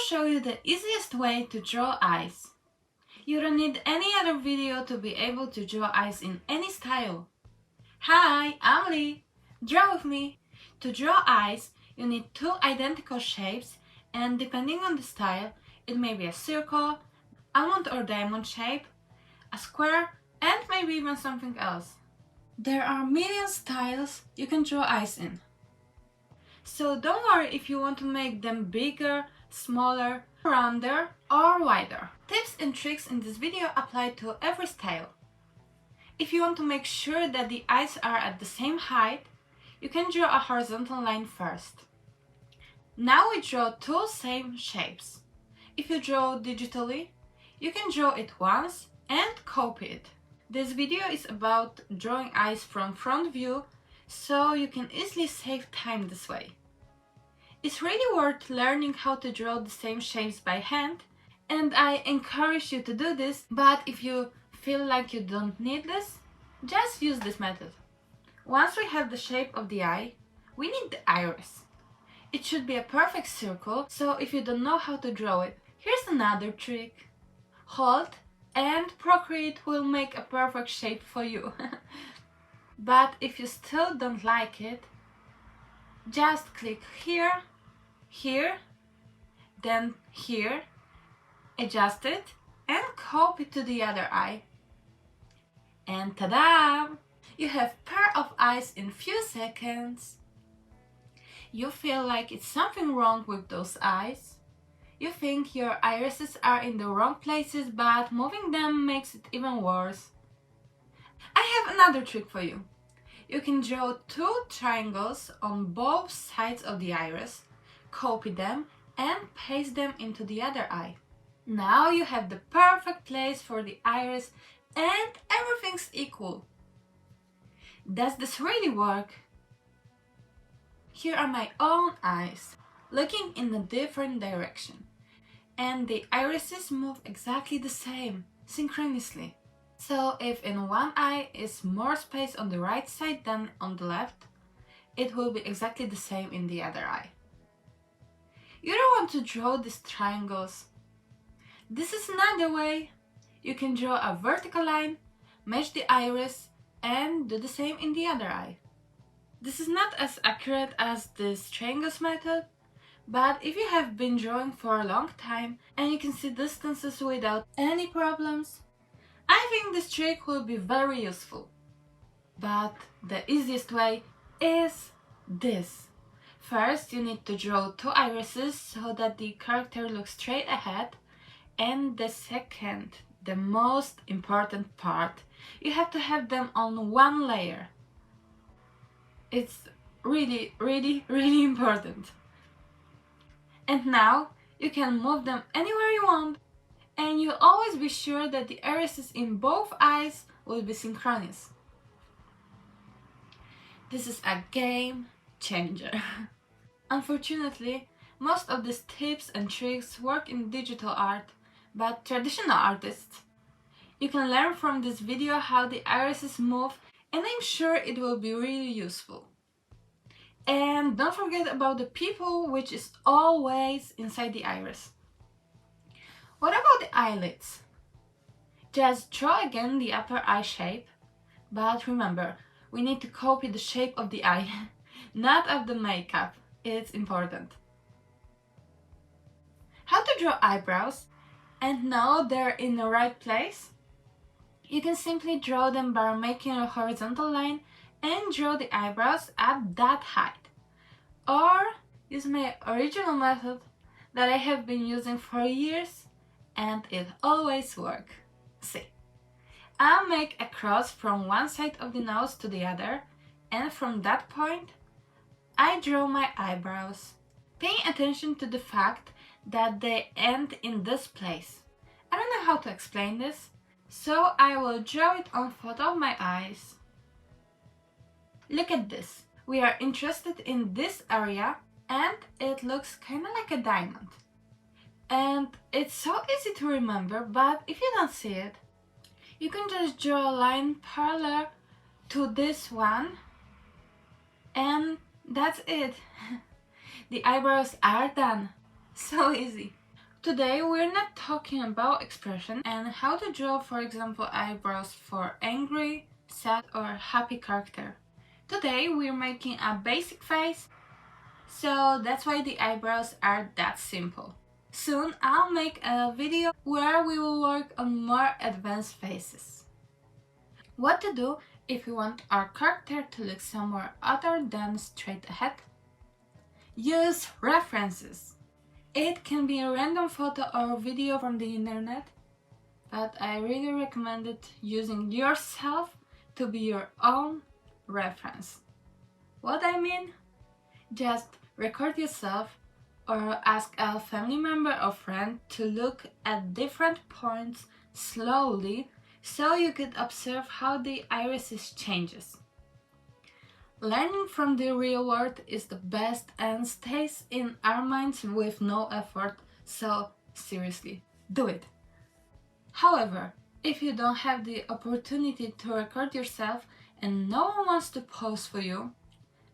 show you the easiest way to draw eyes. You don't need any other video to be able to draw eyes in any style. Hi, I'm Lee. Draw with me. To draw eyes, you need two identical shapes, and depending on the style, it may be a circle, almond or diamond shape, a square, and maybe even something else. There are million styles you can draw eyes in. So don't worry if you want to make them bigger, smaller, rounder, or wider. Tips and tricks in this video apply to every style. If you want to make sure that the eyes are at the same height, you can draw a horizontal line first. Now we draw two same shapes. If you draw digitally, you can draw it once and copy it. This video is about drawing eyes from front view, so you can easily save time this way. It's really worth learning how to draw the same shapes by hand, and I encourage you to do this, but if you feel like you don't need this, just use this method. Once we have the shape of the eye, we need the iris. It should be a perfect circle, so if you don't know how to draw it, here's another trick. Hold and Procreate will make a perfect shape for you. But if you still don't like it, just click here, here, then here, adjust it and copy to the other eye. And ta-da! You have pair of eyes in few seconds. You feel like it's something wrong with those eyes. You think your irises are in the wrong places, but moving them makes it even worse. I have another trick for you. You can draw two triangles on both sides of the iris, copy them and paste them into the other eye. Now you have the perfect place for the iris and everything's equal. Does this really work? Here are my own eyes, looking in a different direction. And the irises move exactly the same, synchronously. So if in one eye is more space on the right side than on the left, it will be exactly the same in the other eye. You don't want to draw these triangles. This is another way. You can draw a vertical line, match the iris, and do the same in the other eye. This is not as accurate as this triangles method, but if you have been drawing for a long time and you can see distances without any problems, I think this trick will be very useful. But the easiest way is this. First, you need to draw two irises so that the character looks straight ahead, and the second, the most important part, you have to have them on one layer. It's really important. And now you can move them anywhere you want, and you'll always be sure that the irises in both eyes will be synchronous. This is a game changer. Unfortunately, most of these tips and tricks work in digital art, but traditional artists, you can learn from this video how the irises move, and I'm sure it will be really useful. And don't forget about the pupil, which is always inside the iris. What about the eyelids? Just draw again the upper eye shape, but remember, we need to copy the shape of the eye, not of the makeup. It's important. How to draw eyebrows and know they're in the right place? You can simply draw them by making a horizontal line and draw the eyebrows at that height. Or use my original method that I have been using for years and it always works. See, I'll make a cross from one side of the nose to the other, and from that point I draw my eyebrows, paying attention to the fact that they end in this place. I don't know how to explain this, so I will draw it on photo of my eyes. Look at this. We are interested in this area and it looks kinda like a diamond. And it's so easy to remember, but if you don't see it, you can just draw a line parallel to this one and that's it. The eyebrows are done. So easy. Today we're not talking about expression and how to draw, for example, eyebrows for angry, sad or happy character. Today we're making a basic face, so that's why the eyebrows are that simple. Soon I'll make a video where we will work on more advanced faces. What to do if you want our character to look somewhere other than straight ahead? Use references. It can be a random photo or video from the internet, but I really recommend it using yourself to be your own reference. What I mean? Just record yourself or ask a family member or friend to look at different points slowly so you could observe how the iris changes. Learning from the real world is the best and stays in our minds with no effort, so seriously, do it! However, if you don't have the opportunity to record yourself and no one wants to pose for you,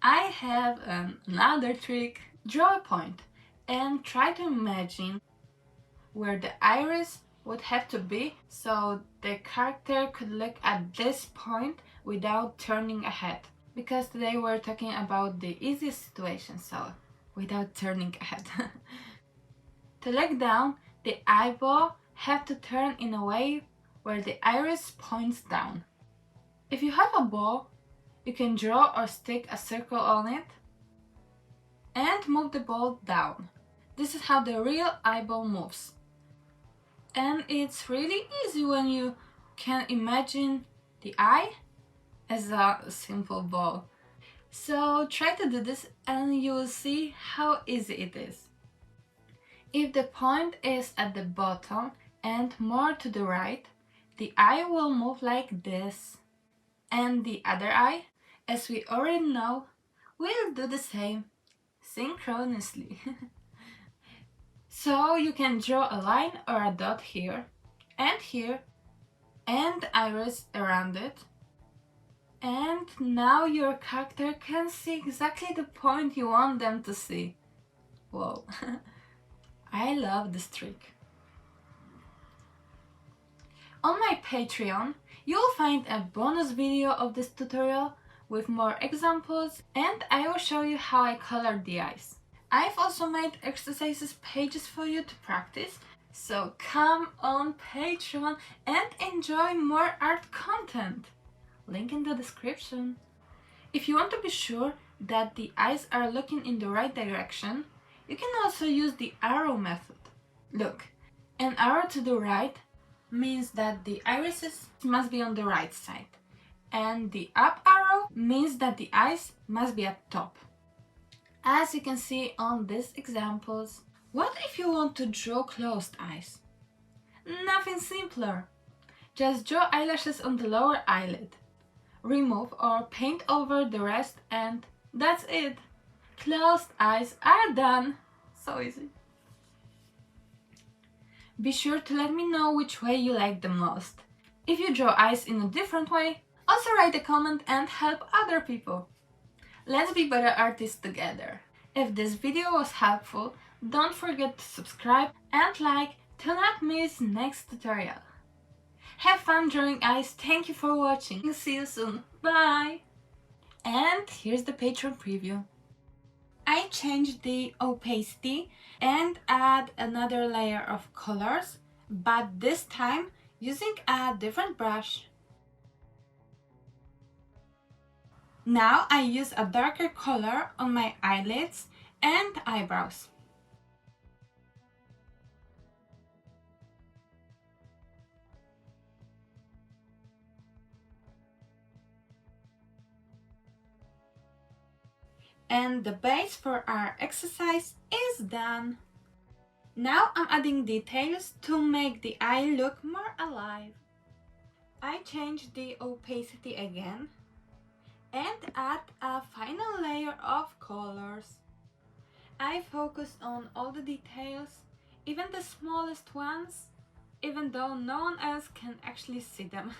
I have another trick. Draw a point and try to imagine where the iris would have to be so the character could look at this point without turning ahead. Because today we're talking about the easiest situation, so without turning ahead. To look down, the eyeball have to turn in a way where the iris points down. If you have a ball, you can draw or stick a circle on it and move the ball down. This is how the real eyeball moves. And it's really easy when you can imagine the eye as a simple ball. So try to do this and you will see how easy it is. If the point is at the bottom and more to the right, the eye will move like this. And the other eye, as we already know, will do the same synchronously. So you can draw a line or a dot here, and iris around it. And now your character can see exactly the point you want them to see. Whoa, I love this trick. On my Patreon, you'll find a bonus video of this tutorial with more examples, and I will show you how I colored the eyes. I've also made exercises pages for you to practice, so come on Patreon and enjoy more art content. Link in the description. If you want to be sure that the eyes are looking in the right direction, you can also use the arrow method. Look, an arrow to the right means that the irises must be on the right side, and the up arrow means that the eyes must be at top. As you can see on these examples, what if you want to draw closed eyes? Nothing simpler. Just draw eyelashes on the lower eyelid. Remove or paint over the rest and that's it. Closed eyes are done. So easy. Be sure to let me know which way you like the most. If you draw eyes in a different way, also write a comment and help other people. Let's be better artists together. If this video was helpful, don't forget to subscribe and like to not miss next tutorial. Have fun drawing eyes, thank you for watching, see you soon, bye! And here's the Patreon preview. I changed the opacity and add another layer of colors, but this time using a different brush. Now I use a darker color on my eyelids and eyebrows. And the base for our exercise is done. Now I'm adding details to make the eye look more alive. I change the opacity again and add a final layer of colors. I focus on all the details, even the smallest ones, even though no one else can actually see them.